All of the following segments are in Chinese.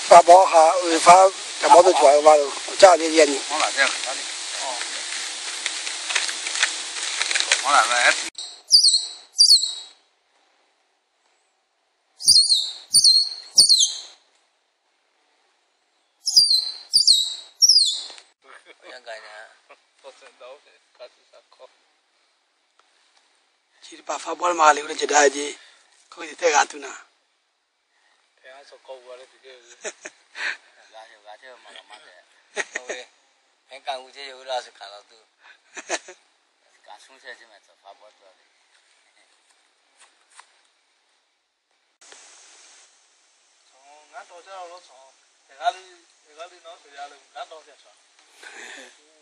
发包哈，发他毛都做完了，这样的眼睛。往哪这样？哪里？哦。往哪来？其实把发包的嘛，留着就大姐，可以再干多呢。听说高过了这个。俺就嘛嘛的，因为俺干五节有那是看到都，干从小就买这发包做的。从俺到这老从，俺里老水家了，俺到这上。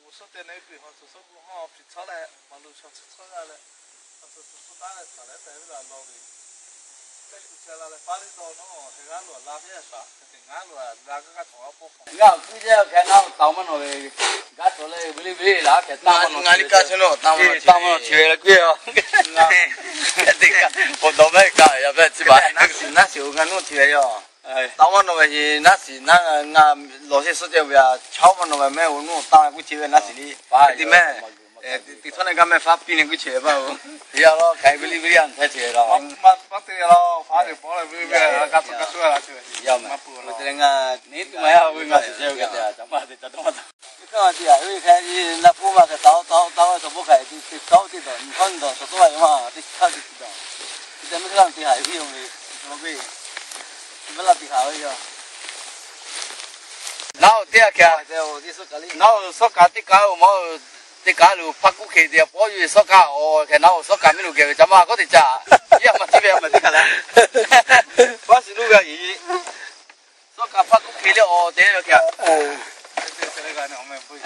我说在那边好，说不好，皮草来，往路上吃草来了，说打来草来，在那个老的。俺估计看那当门那个，俺做嘞不哩不哩，那看当门那。俺干成了当门去了鬼哦。这个我倒没干，要不然几百。那是我弄去了。当门那个是那是那个俺老些时间不呀，敲门那个没有弄，当我去了那是的，对没？地头那个没发比那个钱吧？要了，开不哩不哩样才钱了。把对了，发就包了，不是干出来了去。要嘛，我这个你都没有，我那是这个的，怎么的，这怎么的？你看嘛，对啊，因为看你那不嘛，个刀都不开，就刀的刀，你看到说多少嘛，得看就知道。你怎么看地下有用的？怎么会？怎么拉地下去啊？然后第二个，然后说干的干我。这家路发过去的，包月烧家哦，看到烧家没路给，怎么搞的家？也没这边没这个了，我是路个鱼，烧家发过去了哦，这个。这个呢，我们不。